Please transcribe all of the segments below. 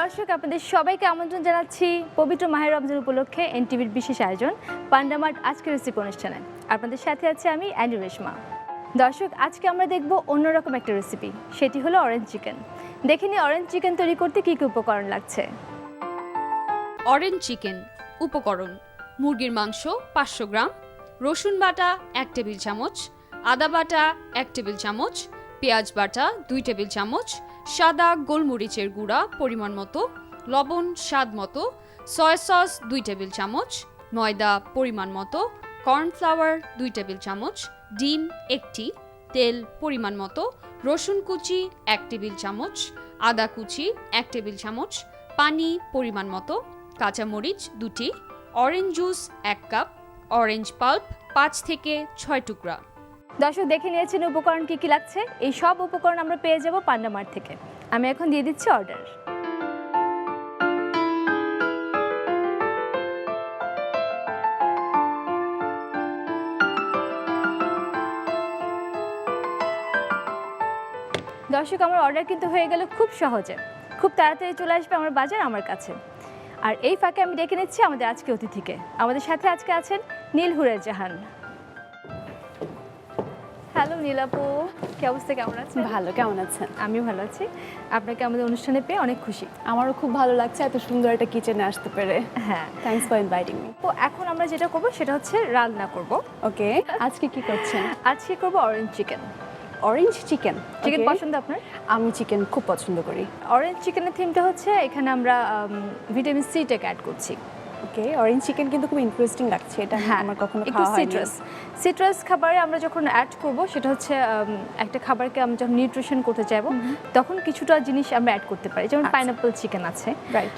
দর্শক আপনাদের সবাইকে আমন্ত্রণ জানাচ্ছি পবিত্র মাহে রমজান উপলক্ষে এনটিভির বিশেষ আয়োজন পান্ডা মার্ট আজকের রেসিপি অনুষ্ঠানে। আপনাদের সাথে আছে আমি রেশমা। দর্শক আজকে আমরা দেখব অন্যরকম একটা রেসিপি, সেটি হলো অরেঞ্জ চিকেন। দেখে নিই অরেঞ্জ চিকেন তৈরি করতে কী কী উপকরণ লাগছে। অরেঞ্জ চিকেন উপকরণ: মুরগির মাংস 500 গ্রাম, রসুন বাটা 1 টেবিল চামচ, আদা বাটা 1 টেবিল চামচ, পেঁয়াজ বাটা 2 টেবিল চামচ, সাদা গোলমরিচের গুঁড়া পরিমাণ মতো, লবণ স্বাদ মতো, সয়া সস 2 টেবিল চামচ, ময়দা পরিমাণ মতো, কর্নফ্লাওয়ার 2 টেবিল চামচ, ডিম 1টি, তেল পরিমাণ মতো, রসুন কুচি 1 টেবিল চামচ, আদা কুচি 1 টেবিল চামচ, পানি পরিমাণ মতো, কাঁচামরিচ 2টি, orange juice 1 cup, orange pulp 5 থেকে 6 টুকরা। দর্শক দেখে নিয়েছেন উপকরণ কী কী লাগছে। এই সব উপকরণ আমরা পেয়ে যাব পান্ডা মার্ট থেকে। আমি এখন দিয়ে দিচ্ছি অর্ডার। দর্শক আমার অর্ডার কিন্তু হয়ে গেল খুব সহজে, খুব তাড়াতাড়ি চলে আসবে আমার বাজার আমার কাছে। আর এই ফাঁকে আমি ডেকে নিচ্ছি আমাদের আজকে অতিথিকে। আমাদের সাথে আজকে আছেন নীলহুরের জাহান। হ্যালো নীল আপু, কি অবস্থা, কেমন আছেন? ভালো, কেমন আছেন? আমিও ভালো আছি। আপনাকে আমাদের অনুষ্ঠানে পেয়ে অনেক খুশি। আমারও খুব ভালো লাগছে এত সুন্দর একটা কিচেনে আসতে পেরে। হ্যাঁ, থ্যাঙ্কস ফর ইনভাইটিং মি। তো এখন আমরা যেটা করব সেটা হচ্ছে রান্না করব। ওকে, আজকে কি করছেন? আজকে করব orange chicken. Orange chicken. Chicken পছন্দ আপনার? আমি চিকেন খুব পছন্দ করি। অরেঞ্জ চিকেনের থিমটা হচ্ছে এখানে আমরা ভিটামিন সি টেক অ্যাড করছি। ওকে, অরেঞ্জ চিকেন কিন্তু খুব ইন্টারেস্টিং লাগছে। এটা আমার কখনো একটু খাওয়া হয়নি। সিট্রাস খাবারে আমরা যখন অ্যাড করব সেটা হচ্ছে একটা খাবারকে আমরা যখন নিউট্রিশন করতে চাইবো তখন কিছুটা জিনিস আমরা অ্যাড করতে পারি। যেমন পাইনাপল চিকেন আছে, রাইট,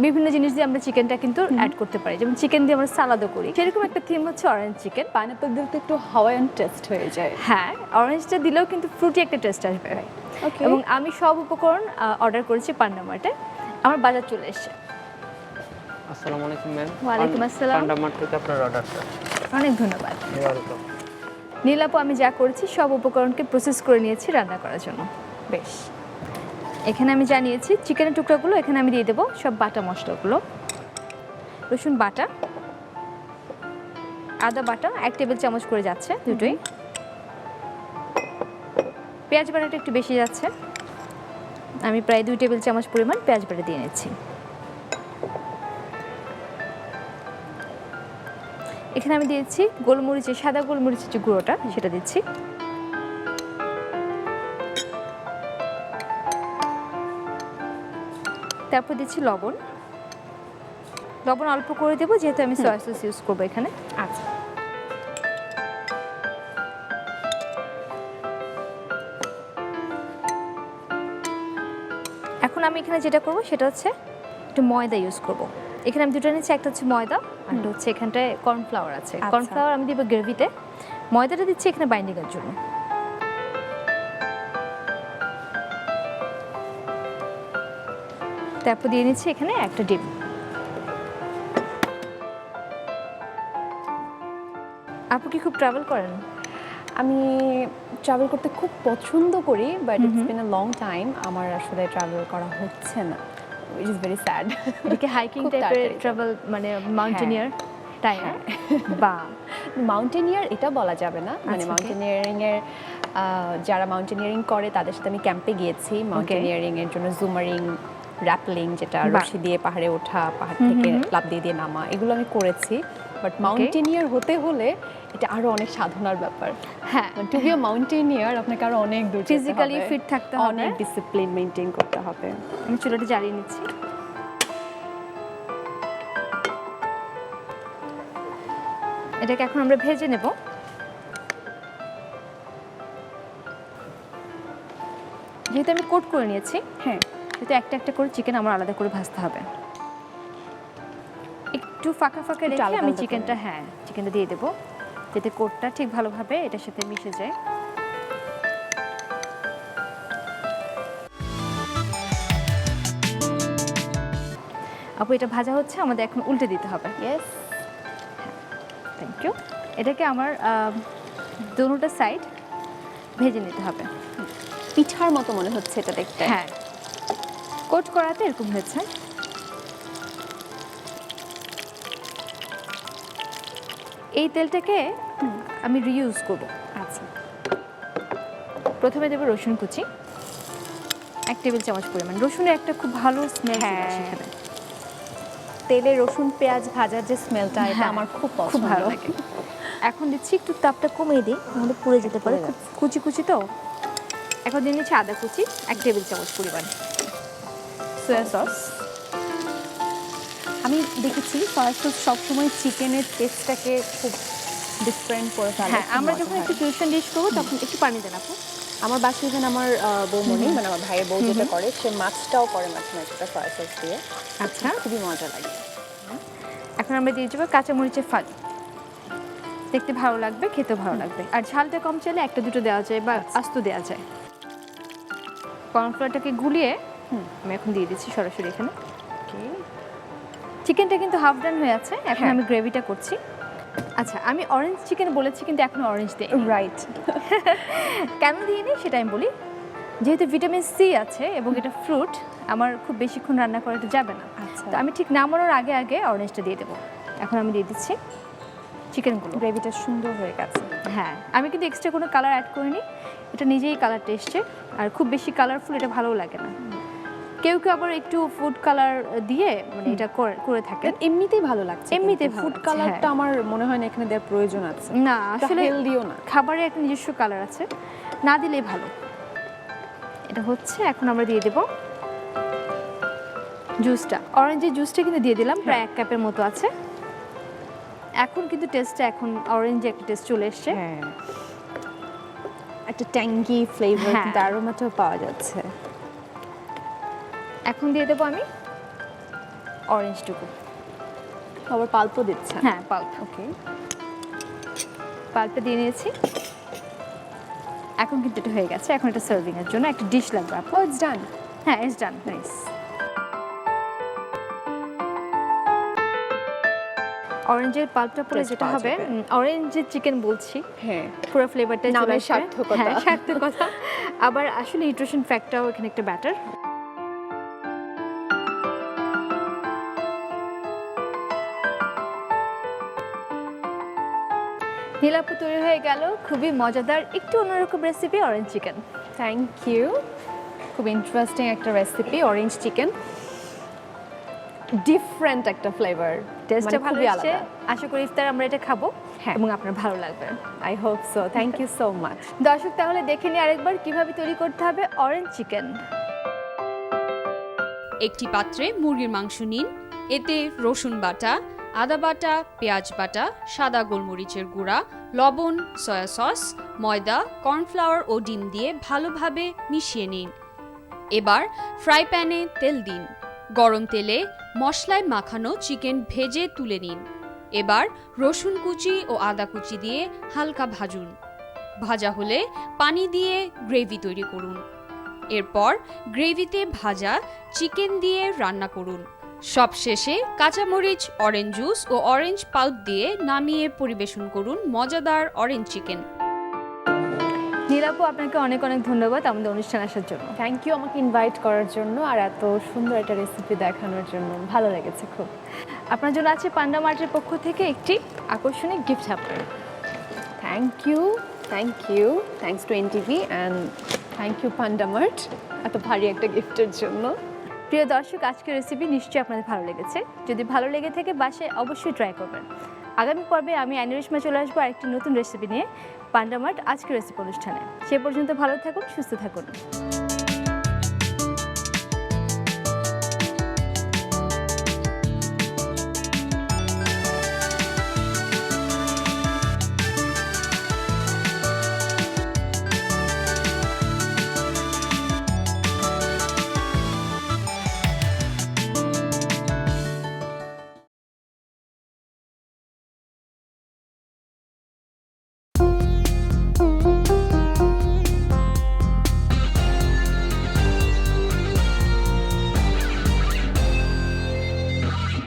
বিভিন্ন জিনিস দিয়ে আমরা চিকেনটা কিন্তু অ্যাড করতে পারি। যেমন চিকেন দিয়ে আমরা সালাদও করি, সেরকম একটা থিম হচ্ছে অরেঞ্জ চিকেন। পাইনাপল দিলে তো একটু হাওয়াইয়ান টেস্ট হয়ে যায়। হ্যাঁ, অরেঞ্জটা দিলেও কিন্তু ফ্রুটি একটা টেস্ট আসবে। ওকে, এবং আমি সব উপকরণ অর্ডার করেছি পান্ডা মার্টে। আমার বাজার চলে এসেছে। আসসালামু আলাইকুম ম্যাম। ওয়ালাইকুম আসসালাম। পান্ডা মার্ট থেকে আপনার অর্ডারটা। অনেক ধন্যবাদ। ওয়েলকাম। নীল আপু, আমি যা করেছি সব উপকরণকে প্রসেস করে নিয়েছি রান্না করার জন্য। বেশ, এখানে আমি জানিয়েছি চিকেনের টুকরাগুলো এখানে আমি দিয়ে দেবো সব বাটা মশলাগুলো। রসুন বাটা, আদা বাটা 1 টেবিল চামচ করে যাচ্ছে দুটোই। পেঁয়াজ বাটাটা একটু বেশি যাচ্ছে, আমি প্রায় 2 টেবিল চামচ পরিমাণ পেঁয়াজ বাটা দিয়ে নিচ্ছি। এখানে আমি দিয়েছি গোলমরিচের, সাদা গোলমরিচের যে গুঁড়োটা সেটা দিচ্ছি। তারপর দিচ্ছি লবণ। লবণ অল্প করে দেবো যেহেতু আমি সয়া সস ইউজ করবো এখানে। আচ্ছা, এখন আমি এখানে যেটা করবো সেটা হচ্ছে একটু ময়দা ইউজ করবো। এখানে আমি দুটো নিচ্ছি, একটা হচ্ছে ময়দা আর একটা হচ্ছে এখানটায় কর্নফ্লাওয়ার আছে। কর্নফ্লাওয়ার আমি দিব গ্রেভিতে, ময়দাটা দিচ্ছি এখানে বাইন্ডিংয়ের জন্য। তারপর দিয়ে নিচ্ছি এখানে একটা ডিম। আপু কি খুব ট্রাভেল করেন? আমি ট্রাভেল করতে খুব পছন্দ করি, but it's been a long time আমার আসলে ট্রাভেল করা হচ্ছে না। It is very sad. এদিকে হাইকিং টাইপের ট্রাভেল, মানে মাউন্টেনিয়ার তাই না? বা মাউন্টেনিয়ার এটা বলা যাবে না, মানে মাউন্টেনিয়ারিং এর যারা মাউন্টেনিয়ারিং করে তাদের সাথে আমি ক্যাম্পে গিয়েছি। মাউন্টেনিয়ারিং এর জন্য জুমারিং, র্যাপলিং, যেটা রশি দিয়ে পাহাড়ে ওঠা, পাহাড় থেকে লাফ দিয়ে দিয়ে নামা, এগুলো আমি করেছি। বাট মাউন্টেনিয়ার হতে হলে এটা আরো অনেক সাধনার ব্যাপার। হ্যাঁ, টু বি আ মাউন্টেনিয়ার আপনাকে আরো অনেক দূর ফিজিক্যালি ফিট থাকতে হবে, অনেক ডিসিপ্লিন মেইনটেইন করতে হবে। আমি চুলাটা জ্বালিয়ে নিচ্ছি। এটাকে এখন আমরা ভেজে নেব। যেহেতু আমি কোট করে নিয়েছি, হ্যাঁ, সেহেতু একটা একটা করে চিকেন আমার আলাদা করে ভাজতে হবে। একটু ফাঁকা ফাঁকা রেখে আমি চিকেনটা চিকেনটা দিয়ে দেবো যাতে কোটটা ঠিক ভালোভাবে এটার সাথে মিশে যায়। আপু এটা ভাজা হচ্ছে, আমাদের এখন উল্টে দিতে হবে। Yes, thank you. এটাকে আমার দুটোটা সাইড ভেজে নিতে হবে। পিঠার মতো মনে হচ্ছে এটা দেখতে। হ্যাঁ, কোট করাতে এরকম হয়েছে। এই তেলটাকে আমি রিইউজ করব। আচ্ছা, প্রথমে দেবো রসুন কুচি 1 টেবিল চামচ পরিমাণ। রসুনের একটা খুব ভালো স্মেল হ্যাঁ। সেখানে। তেলে রসুন পেঁয়াজ ভাজার যে স্মেলটা এটা হ্যাঁ, আমার খুব খুব পছন্দ। ভালো লাগে। এখন দিচ্ছি একটু তাপটা কমিয়ে দিই, নাহলে পুড়ে যেতে পারে, পুড়ে খুব কুচি কুচি তো। এখন দিয়ে নিচ্ছি আদা কুচি 1 টেবিল চামচ পরিমাণ। সয়া সস, আমি দেখেছি সয়া সস সবসময় চিকেনের টেস্টটাকে খুব ডিফারেন্ট করে ফেলে। হ্যাঁ, খুব আমরা মজা যখন হয়। একটু ফিউশন ডিশ করবো তখন একটু পানি দেন আপু। আমার বাসায় যেন আমার বৌমনি মানে আমার ভাইয়ের বউ যেটা করে, সে মাছটাও করে মাঝে মাঝে সয়া সস দিয়ে। আচ্ছা, খুবই মজা লাগে। এখন আমরা দিয়ে দেবো কাঁচামরিচের ফালি। দেখতে ভালো লাগবে, খেতেও ভালো লাগবে। আর ঝালটা কম চাইলে 1-2 দেওয়া যায় বা আস্ত দেওয়া যায়। কর্নফ্লাওয়ারটাকে গুলিয়ে আমি এখন দিয়ে দিচ্ছি সরাসরি এখানে। চিকেনটা কিন্তু হাফ ডান হয়ে আছে, এখন হ্যাঁ। আমি গ্রেভিটা করছি। আচ্ছা, আমি অরেঞ্জ চিকেন বলেছি কিন্তু এখনো অরেঞ্জ দিই রাইট। কেন দিইনি সেটা আমি বলি। যেহেতু ভিটামিন সি আছে এবং এটা ফ্রুট, আমার খুব বেশিক্ষণ রান্না করাটা যাবে না। আচ্ছা, তো আমি ঠিক নামানোর আগে আগে অরেঞ্জটা দিয়ে দেবো। এখন আমি দিয়ে দিচ্ছি চিকেনগুলো। গ্রেভিটা সুন্দর হয়ে গেছে। হ্যাঁ, আমি কিন্তু এক্সট্রা কোনো কালার অ্যাড করিনি, এটা নিজেই কালারটা এসছে। আর খুব বেশি কালারফুল এটা ভালো লাগে না। কেউ কেউ আবার একটু ফুড কালার দিয়ে মানে এটা করে থাকে। এমনিতেই ভালো লাগছে, এমনিতেই ভালো ফুড লাগছে, কালারটা হ্যাঁ। আমার মনে হয় না এখানে দেওয়ার প্রয়োজন আছে। না, আসলে হেলদিও না। খাবারের একটা নিজস্ব কালার আছে, না দিলেই ভালো। এটা হচ্ছে, এখন আমরা দিয়ে দেব জুসটা। অরেঞ্জের জুসটা কিন্তু দিয়ে দিলাম, প্রায় 1 কাপের মতো আছে। এখন কিন্তু টেস্টটা, এখন অরেঞ্জে একটা টেস্ট চলে এসছে। হ্যাঁ, একটা ট্যাঙ্গি ফ্লেভার, হ্যাঁ। কিন্তু অ্যারোমাটাও পাওয়া যাচ্ছে। এখন দিয়ে দেবো আমি অরেঞ্জটুকু। আবার পাল্পও দিচ্ছে। হ্যাঁ, পাল্প। ওকে, পাল্পটা দিয়ে নিয়েছি। এখন কিন্তু এটা হয়ে গেছে। এখন এটা সার্ভিং এর জন্য একটা ডিশ লাগবে আপু। ইটস ডান। হ্যাঁ, ইটস ডান। নাইস। অরেঞ্জের পাল্পটা পরে Taste যেটা পাওয়া হবে, যাবে। অরেঞ্জের চিকেন বলছি, হ্যাঁ, পুরো ফ্লেভারটা চলে নামের আসবে। সার্থকতা। হ্যাঁ, সার্থকতা। আবার আসলে নিউট্রিশন ফ্যাক্টরটাও এখানে একটা ব্যাটার। নীলাপু তৈরি হয়ে গেল খুবই মজাদার একটু অন্যরকম recipe orange chicken. Thank you. খুব ইন্টারেস্টিং একটা রেসিপি অরেঞ্জ চিকেন, ডিফারেন্ট একটা ফ্লেভার, টেস্টটা ভালো খুবই এসেছে। আলাদা। আশা করি ইফতার আমরা এটা খাবো হ্যাঁ। এবং আপনার ভালো লাগবে। I hope so. Thank you so much. দর্শক, তাহলে দেখে নিই আরেকবার কিভাবে তৈরি করতে হবে অরেঞ্জ চিকেন। একটি পাত্রে মুরগির মাংস নিন। এতে রসুন বাটা, আদা বাটা, পেঁয়াজ বাটা, সাদা গোলমরিচের গুঁড়া, লবণ, সয়া সস, ময়দা, কর্নফ্লাওয়ার ও ডিম দিয়ে ভালোভাবে মিশিয়ে নিন। এবার ফ্রাই প্যানে তেল দিন। গরম তেলে মশলায় মাখানো চিকেন ভেজে তুলে নিন। এবার রসুন কুচি ও আদা কুচি দিয়ে হালকা ভাজুন। ভাজা হলে পানি দিয়ে গ্রেভি তৈরি করুন। এরপর গ্রেভিতে ভাজা চিকেন দিয়ে রান্না করুন। সবশেষে কাঁচামরিচ, অরেঞ্জ জুস ও অরেঞ্জ পাল্প দিয়ে নামিয়ে পরিবেশন করুন মজাদার অরেঞ্জ চিকেন। নীলাপু, আপনাকে অনেক অনেক ধন্যবাদ আমাদের অনুষ্ঠানে আসার জন্য। থ্যাংক ইউ আমাকে ইনভাইট করার জন্য আর এত সুন্দর একটা রেসিপি দেখানোর জন্য। ভালো লেগেছে খুব। আপনার জন্য আছে পান্ডা মার্টের পক্ষ থেকে একটি আকর্ষণীয় gift hamper. Thank you, thank you, thanks to NTV and thank you Panda Mart এত ভারী একটা গিফটের জন্য। প্রিয় দর্শক, আজকের রেসিপি নিশ্চয়ই আপনাদের ভালো লেগেছে। যদি ভালো লেগে থাকে বাসায় অবশ্যই ট্রাই করবেন। আগামী পর্বে আমি রেশমা চলে আসবো আরেকটি নতুন রেসিপি নিয়ে পান্ডা মার্ট আজকের রেসিপি অনুষ্ঠানে। সে পর্যন্ত ভালো থাকুন, সুস্থ থাকুন।